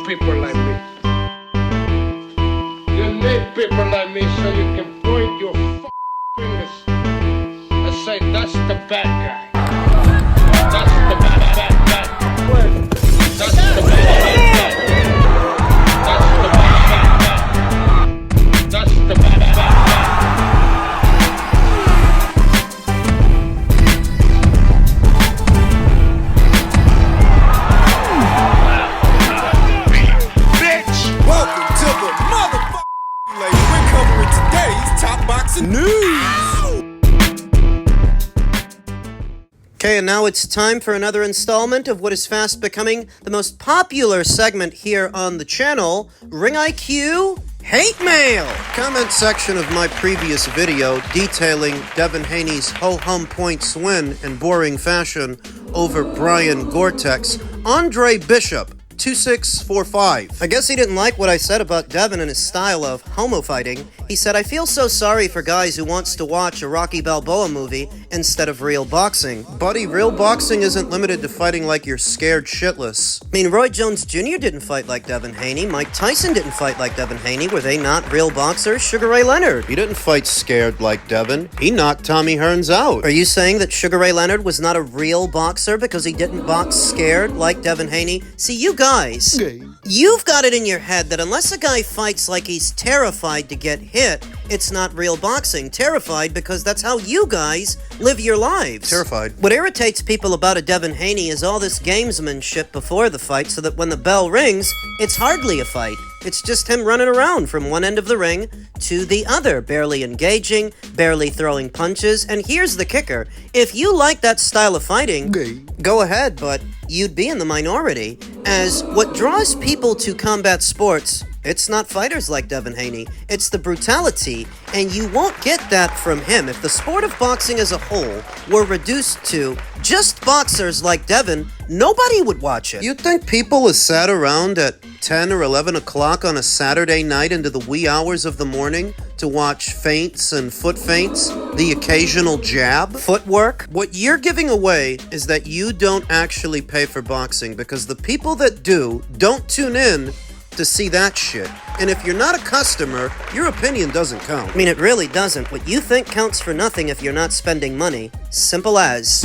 people like me. You need people like me so you can point your fingers and say, that's the bad guy. That's the bad guy. That's the bad guy. That's the bad guy. That's the bad guy. Okay, and now it's time for another installment of what is fast becoming the most popular segment here on the channel, Ring IQ Hate Mail! Comment section of my previous video detailing Devin Haney's ho-hum points win in boring fashion over Brian Gore-Tex, Andre Bishop, 2645. I guess he didn't like what I said about Devin and his style of homo fighting. He said, I feel so sorry for guys who wants to watch a Rocky Balboa movie instead of real boxing. Buddy, real boxing isn't limited to fighting like you're scared shitless. I mean, Roy Jones Jr. didn't fight like Devin Haney. Mike Tyson didn't fight like Devin Haney. Were they not real boxers? Sugar Ray Leonard. He didn't fight scared like Devin. He knocked Tommy Hearns out. Are you saying that Sugar Ray Leonard was not a real boxer because he didn't box scared like Devin Haney? See, you guys, you've got it in your head that unless a guy fights like he's terrified to get hit, it's not real boxing. Terrified because that's how you guys live your lives. Terrified. What irritates people about a Devin Haney is all this gamesmanship before the fight so that when the bell rings, it's hardly a fight. It's just him running around from one end of the ring to the other, barely engaging, barely throwing punches. And here's the kicker. If you like that style of fighting, go ahead, but you'd be in the minority. As what draws people to combat sports, it's not fighters like Devin Haney, it's the brutality, and you won't get that from him. If the sport of boxing as a whole were reduced to just boxers like Devin, nobody would watch it. You'd think people have sat around at 10 or 11 o'clock on a Saturday night into the wee hours of the morning to watch feints and foot feints, the occasional jab, footwork. What you're giving away is that you don't actually pay for boxing because the people that do don't tune in to see that shit. And if you're not a customer, your opinion doesn't count. I mean, it really doesn't. What you think counts for nothing if you're not spending money. Simple as.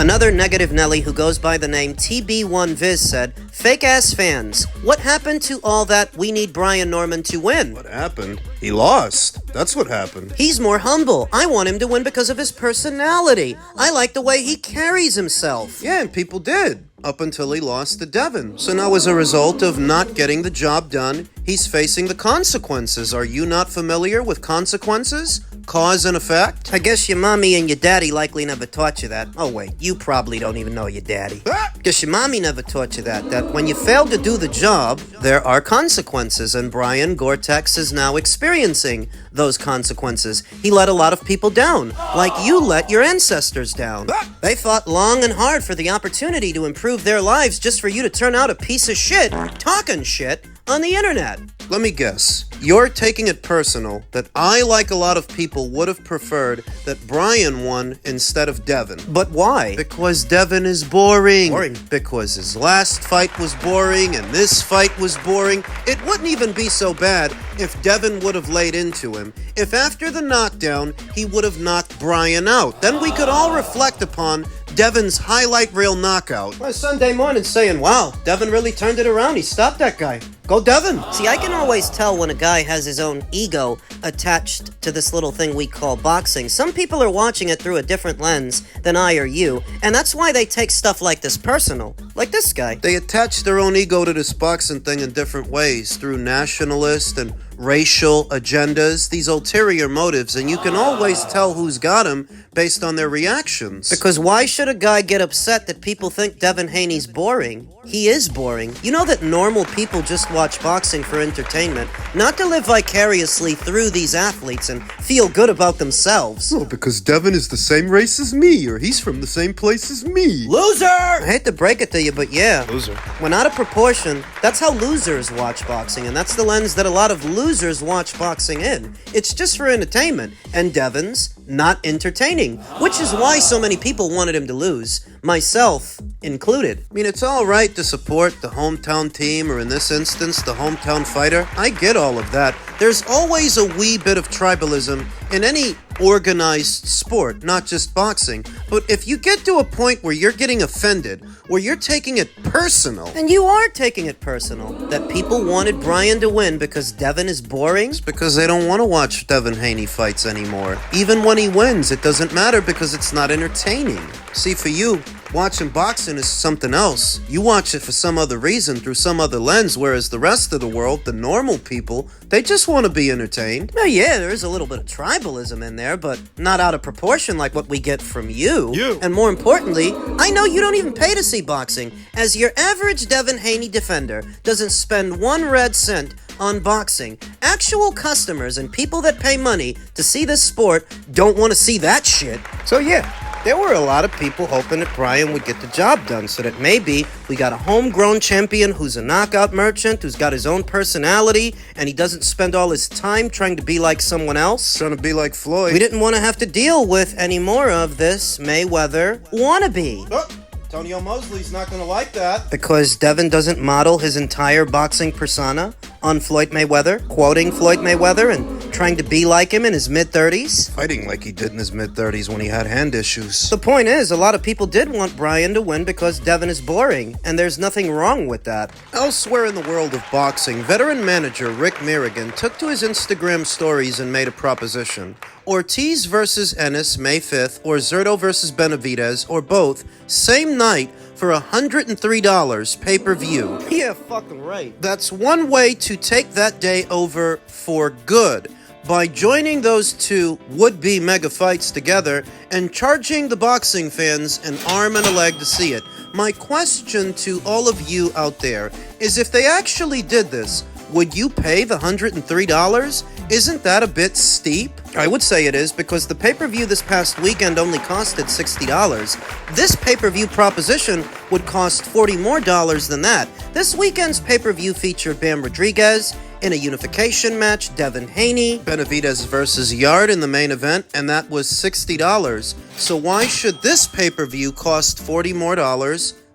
Another negative Nelly who goes by the name TB1Viz said, fake-ass fans, what happened to all that we need Brian Norman to win? What happened? He lost. That's what happened. He's more humble. I want him to win because of his personality. I like the way he carries himself. Yeah, and people did. Up until he lost to Devin. So now as a result of not getting the job done, he's facing the consequences. Are you not familiar with consequences? Cause and effect? I guess your mommy and your daddy likely never taught you that. Oh wait, you probably don't even know your daddy. Guess your mommy never taught you that when you fail to do the job, there are consequences, and Brian Gore-Tex is now experiencing those consequences. He let a lot of people down, like you let your ancestors down. They fought long and hard for the opportunity to improve their lives just for you to turn out a piece of shit, talking shit, on the internet. Let me guess. You're taking it personal that I, like a lot of people, would have preferred that Brian won instead of Devin. But why? Because Devin is boring. Boring? Because his last fight was boring and this fight was boring. It wouldn't even be so bad if Devin would have laid into him. If after the knockdown, he would have knocked Brian out. Then we could all reflect upon Devin's highlight reel knockout. Well, Sunday morning saying, wow, Devin really turned it around. He stopped that guy. Go Devin! See, I can always tell when a guy has his own ego attached to this little thing we call boxing. Some people are watching it through a different lens than I or you, and that's why they take stuff like this personal. Like this guy. They attach their own ego to this boxing thing in different ways, through nationalist and racial agendas, these ulterior motives, and you can always tell who's got them based on their reactions. Because why should a guy get upset that people think Devin Haney's boring? He is boring. You know that normal people just watch boxing for entertainment, not to live vicariously through these athletes and feel good about themselves. Oh, because Devin is the same race as me, or he's from the same place as me. Loser! I hate to break it to you, but yeah. Loser. When out of proportion, that's how losers watch boxing, and that's the lens that a lot of losers watch boxing in. It's just for entertainment, and Devin's not entertaining, which is why so many people wanted him to lose, myself included. I mean, it's all right to support the hometown team, or in this instance, the hometown fighter. I get all of that. There's always a wee bit of tribalism in any organized sport, not just boxing. But if you get to a point where you're getting offended, where you're taking it personal, and you are taking it personal, that people wanted Brian to win because Devin is boring, it's because they don't want to watch Devin Haney fights anymore. Even when he wins, it doesn't matter because it's not entertaining. See, for you, watching boxing is something else. You watch it for some other reason, through some other lens, whereas the rest of the world, the normal people, they just want to be entertained. Now, yeah, there is a little bit of tribalism in there, but not out of proportion like what we get from you. And more importantly, I know you don't even pay to see boxing, as your average Devin Haney defender doesn't spend 1 red cent on boxing. Actual customers and people that pay money to see this sport don't want to see that shit. So yeah, there were a lot of people hoping that Brian would get the job done, so that maybe we got a homegrown champion who's a knockout merchant, who's got his own personality, and he doesn't spend all his time trying to be like someone else. Trying to be like Floyd. We didn't want to have to deal with any more of this Mayweather wannabe. Oh. Antonio Mosley's not going to like that. Because Devin doesn't model his entire boxing persona on Floyd Mayweather, quoting Floyd Mayweather and trying to be like him in his mid-30s. Fighting like he did in his mid-30s when he had hand issues. The point is, a lot of people did want Brian to win because Devin is boring, and there's nothing wrong with that. Elsewhere in the world of boxing, veteran manager Rick Mirigian took to his Instagram stories and made a proposition. Ortiz versus Ennis, May 5th, or Zurdo versus Benavidez, or both, same night for $103 pay-per-view. Yeah, fucking right. That's one way to take that day over for good, by joining those two would-be mega fights together and charging the boxing fans an arm and a leg to see it. My question to all of you out there is, if they actually did this, would you pay the $103? Isn't that a bit steep? I would say it is, because the pay-per-view this past weekend only costed $60. This pay-per-view proposition would cost $40 more than that. This weekend's pay-per-view featured Bam Rodriguez in a unification match, Devin Haney, Benavidez versus Yard in the main event, and that was $60. So why should this pay-per-view cost $40 more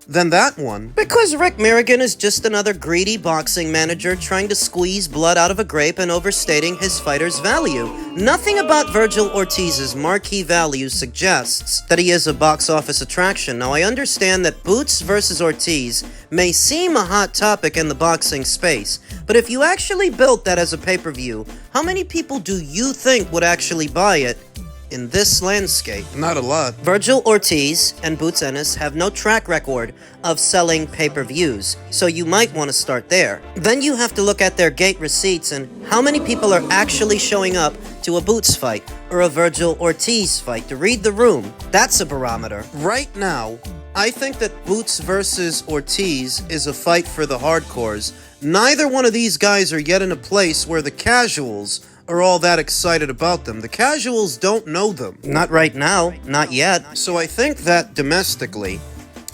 than that one? Because Rick Mirigian is just another greedy boxing manager trying to squeeze blood out of a grape and overstating his fighter's value. Nothing about Virgil Ortiz's marquee value suggests that he is a box office attraction. Now, I understand that Boots versus Ortiz may seem a hot topic in the boxing space, but if you actually built that as a pay-per-view, how many people do you think would actually buy it in this landscape? Not a lot. Virgil Ortiz and Boots Ennis have no track record of selling pay-per-views, so you might want to start there. Then you have to look at their gate receipts and how many people are actually showing up to a Boots fight or a Virgil Ortiz fight to read the room. That's a barometer. Right now, I think that Boots versus Ortiz is a fight for the hardcores. Neither one of these guys are yet in a place where the casuals are all that excited about them. The casuals don't know them. Not right now. Not yet. So I think that domestically,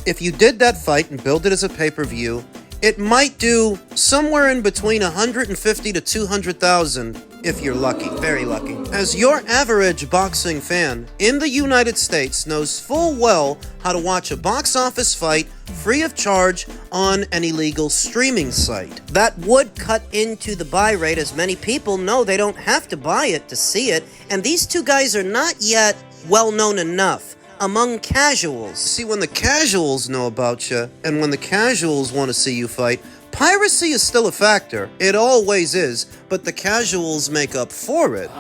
if you did that fight and build it as a pay-per-view, it might do somewhere in between 150 to 200,000 if you're lucky. Very lucky. As your average boxing fan in the United States knows full well how to watch a box office fight free of charge on an illegal streaming site. That would cut into the buy rate, as many people know they don't have to buy it to see it, and these two guys are not yet well known enough among casuals. See, when the casuals know about you, and when the casuals want to see you fight, piracy is still a factor. It always is, but the casuals make up for it.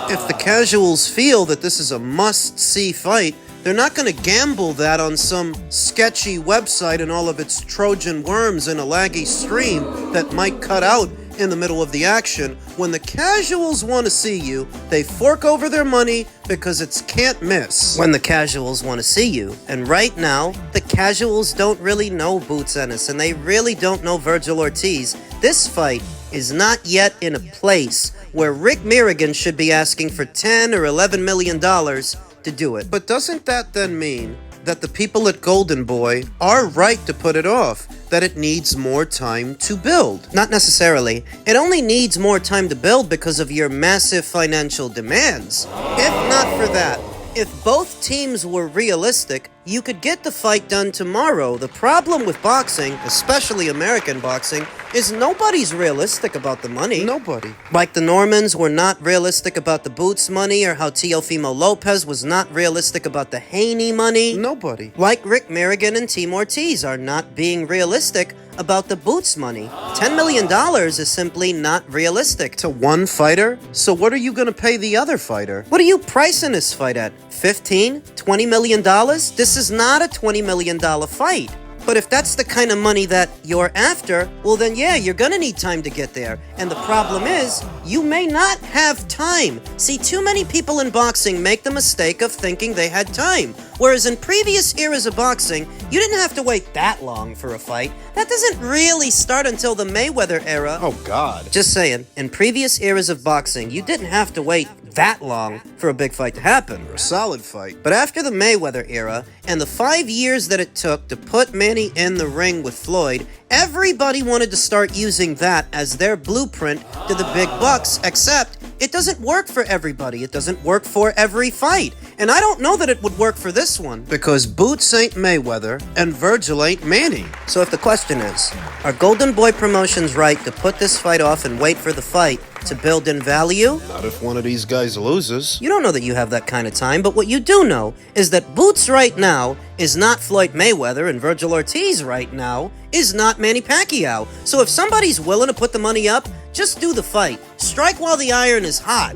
If the casuals feel that this is a must-see fight, they're not going to gamble that on some sketchy website and all of its Trojan worms in a laggy stream that might cut out in the middle of the action. When the casuals want to see you, they fork over their money because it's can't miss. When the casuals want to see you. And right now, the casuals don't really know Boots Ennis, and they really don't know Virgil Ortiz. This fight is not yet in a place where Rick Mirigian should be asking for $10 or $11 million to do it. But doesn't that then mean that the people at Golden Boy are right to put it off, that it needs more time to build? Not necessarily. It only needs more time to build because of your massive financial demands. If not for that, If both teams were realistic, you could get the fight done tomorrow. The problem with boxing, especially American boxing, is nobody's realistic about the money. Nobody. Like the Normans were not realistic about the Boots money, or how Teofimo Lopez was not realistic about the Haney money. Nobody. Like Rick Mirigian and Team Ortiz are not being realistic about the Boots money. $10 million is simply not realistic. To one fighter? So what are you gonna pay the other fighter? What are you pricing this fight at? $15? $20 million? This is not a $20 million fight. But if that's the kind of money that you're after, well then yeah, you're gonna need time to get there. And the problem is, you may not have time. See, too many people in boxing make the mistake of thinking they had time. Whereas in previous eras of boxing, you didn't have to wait that long for a fight. That doesn't really start until the Mayweather era. Oh, God. Just saying, in previous eras of boxing, you didn't have to wait that long for a big fight to happen. A solid fight. But after the Mayweather era, and the 5 years that it took to put Manny in the ring with Floyd, everybody wanted to start using that as their blueprint to the big bucks, except it doesn't work for everybody. It doesn't work for every fight. And I don't know that it would work for this one. Because Boots ain't Mayweather, and Virgil ain't Manny. So if the question is, are Golden Boy Promotions right to put this fight off and wait for the fight to build in value? Not if one of these guys loses. You don't know that you have that kind of time, but what you do know is that Boots right now is not Floyd Mayweather, and Virgil Ortiz right now is not Manny Pacquiao. So if somebody's willing to put the money up, just do the fight. Strike while the iron is hot.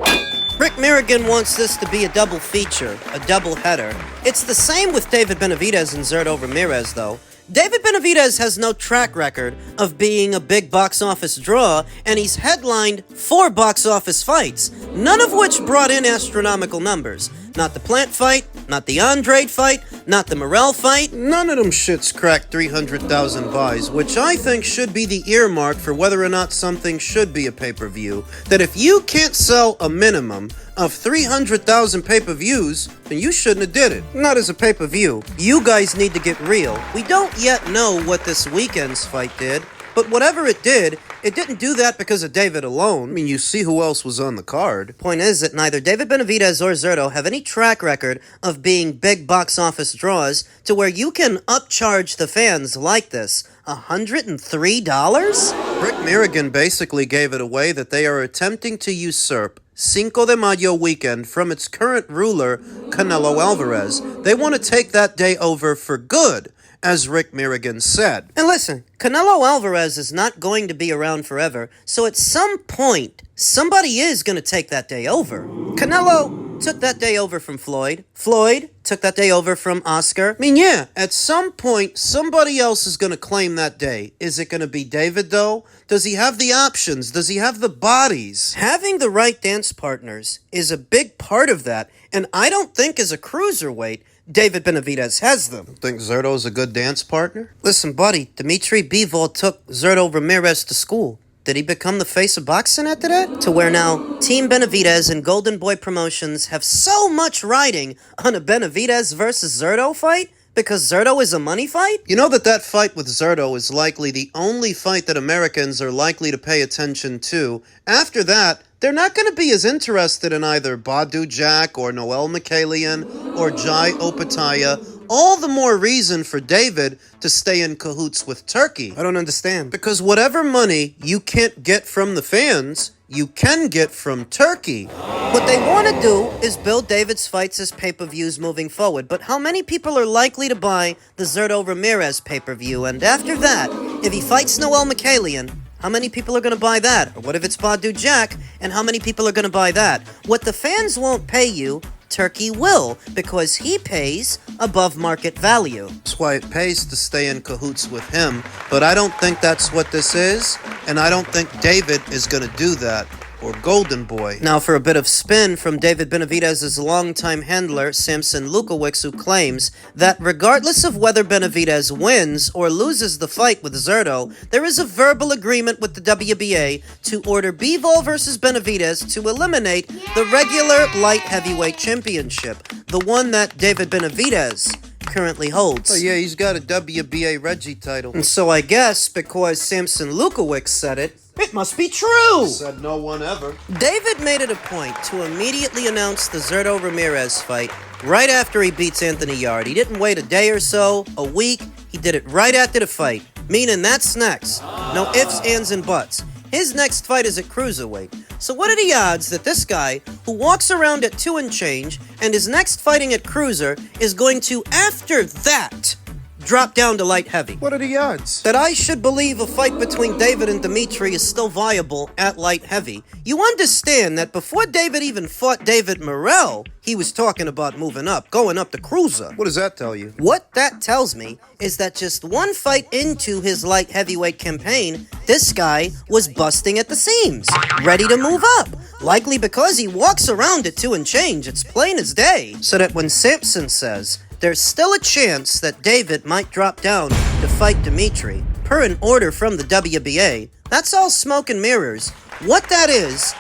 Rick Mirigian wants this to be a double feature, a double header. It's the same with David Benavidez and Zurdo Ramirez, though. David Benavidez has no track record of being a big box office draw, and he's headlined 4 box office fights, none of which brought in astronomical numbers. Not the Plant fight, not the Andrade fight, not the Morrell fight. None of them shits cracked 300,000 buys, which I think should be the earmark for whether or not something should be a pay-per-view. That if you can't sell a minimum of 300,000 pay-per-views, then you shouldn't have did it. Not as a pay-per-view. You guys need to get real. We don't yet know what this weekend's fight did, but whatever it didn't do that because of David alone. I mean, you see who else was on the card. Point is that neither David Benavidez or Zurdo have any track record of being big box office draws to where you can upcharge the fans like this. $103? Rick Mirigian basically gave it away that they are attempting to usurp Cinco de Mayo weekend from its current ruler, Canelo Alvarez. They want to take that day over for good, as Rick Mirigian said. And listen, Canelo Alvarez is not going to be around forever, so at some point, somebody is going to take that day over. Canelo took that day over from Floyd. Floyd took that day over from Oscar. I mean, yeah, at some point, somebody else is going to claim that day. Is it going to be David, though? Does he have the options? Does he have the bodies? Having the right dance partners is a big part of that, and I don't think as a cruiserweight, David Benavidez has them. Think Zurdo's a good dance partner? Listen, buddy, Dmitry Bivol took Zurdo Ramirez to school. Did he become the face of boxing after that? To where now Team Benavidez and Golden Boy Promotions have so much riding on a Benavidez versus Zurdo fight? Because Zurdo is a money fight? You know that fight with Zurdo is likely the only fight that Americans are likely to pay attention to. After that, they're not going to be as interested in either Badu Jack or Noel Mikhailian or Jai Opataya. All the more reason for David to stay in cahoots with Turkey. I don't understand. Because whatever money you can't get from the fans, you can get from Turkey. What they want to do is build David's fights as pay-per-views moving forward, but how many people are likely to buy the Zurdo Ramirez pay-per-view? And after that, if he fights Noel Mikhailian, how many people are going to buy that? Or what if it's Badu Jack, and how many people are going to buy that? What the fans won't pay you, Turkey will, because he pays above market value. That's why it pays to stay in cahoots with him, but I don't think that's what this is, and I don't think David is going to do that. Or Golden Boy. Now for a bit of spin from David Benavidez's longtime handler, Samson Lewkowicz, who claims that regardless of whether Benavidez wins or loses the fight with Zurdo, there is a verbal agreement with the WBA to order Bivol versus Benavidez to eliminate the regular light heavyweight championship, the one that David Benavidez currently holds. Oh yeah, he's got a WBA Reggie title. And so I guess because Samson Lewkowicz said it, it must be true! Said no one ever. David made it a point to immediately announce the Zurdo Ramirez fight right after he beats Anthony Yarde. He didn't wait a day or so, a week. He did it right after the fight, meaning that's next. No ifs, ands, and buts. His next fight is at cruiserweight. So what are the odds that this guy, who walks around at 2 and change, and is next fighting at cruiser, is going to, after that, drop down to light heavy? What are the odds? That I should believe a fight between David and Dmitry is still viable at light heavy. You understand that before David even fought David Morrell, he was talking about moving up, going up to cruiser. What does that tell you? What that tells me is that just one fight into his light heavyweight campaign, this guy was busting at the seams, ready to move up. Likely because he walks around at 2 and change, it's plain as day. So that when Samson says there's still a chance that David might drop down to fight Dmitry, per an order from the WBA, that's all smoke and mirrors. What that is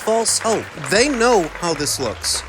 false hope. They know how this looks.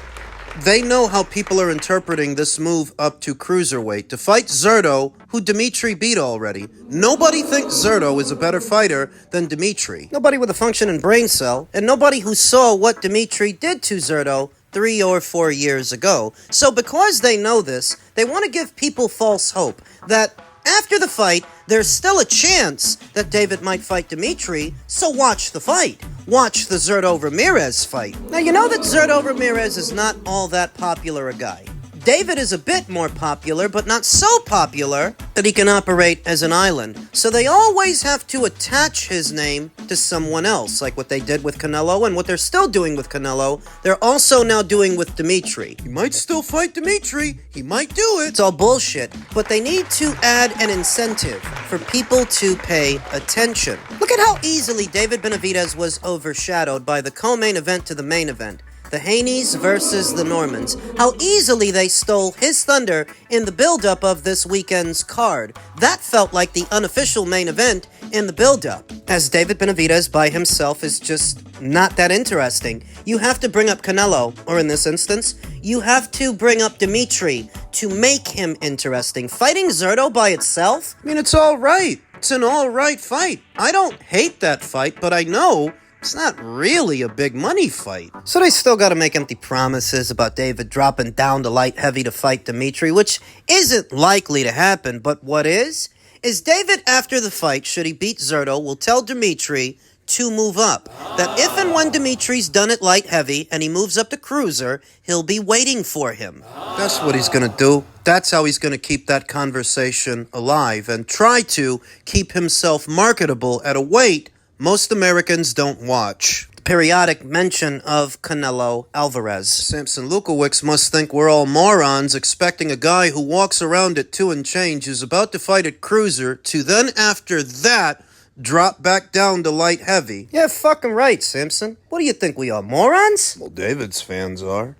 They know how people are interpreting this move up to cruiserweight to fight Zurdo, who Dmitry beat already. Nobody thinks Zurdo is a better fighter than Dmitry. Nobody with a functioning brain cell, and nobody who saw what Dmitry did to Zurdo 3 or 4 years ago. So because they know this, they want to give people false hope that after the fight, there's still a chance that David might fight Dmitry, so watch the fight. Watch the Zurdo Ramirez fight. Now, you know that Zurdo Ramirez is not all that popular a guy. David is a bit more popular, but not so popular that he can operate as an island. So they always have to attach his name to someone else, like what they did with Canelo and what they're still doing with Canelo. They're also now doing with Dmitry. He might still fight Dmitry. He might do it. It's all bullshit, but they need to add an incentive for people to pay attention. Look at how easily David Benavidez was overshadowed by the co-main event to the main event. The Haneys versus the Normans. How easily they stole his thunder in the build-up of this weekend's card. That felt like the unofficial main event in the build-up, as David Benavidez by himself is just not that interesting. You have to bring up Canelo, or in this instance, you have to bring up Dmitry to make him interesting. Fighting Zurdo by itself? I mean, it's all right. It's an all right fight. I don't hate that fight, but I know it's not really a big money fight. So they still gotta make empty promises about David dropping down to light heavy to fight Dmitry, which isn't likely to happen, but what is David after the fight, should he beat Zurdo, will tell Dmitry to move up. That if and when Dmitry's done at light heavy and he moves up to cruiser, he'll be waiting for him. That's what he's gonna do. That's how he's gonna keep that conversation alive and try to keep himself marketable at a weight most Americans don't watch. The periodic mention of Canelo Alvarez. Samson Lewkowicz must think we're all morons expecting a guy who walks around at 2 and change who's about to fight at cruiser to then after that drop back down to light heavy. Yeah, fucking right, Samson. What do you think we are, morons? Well, David's fans are.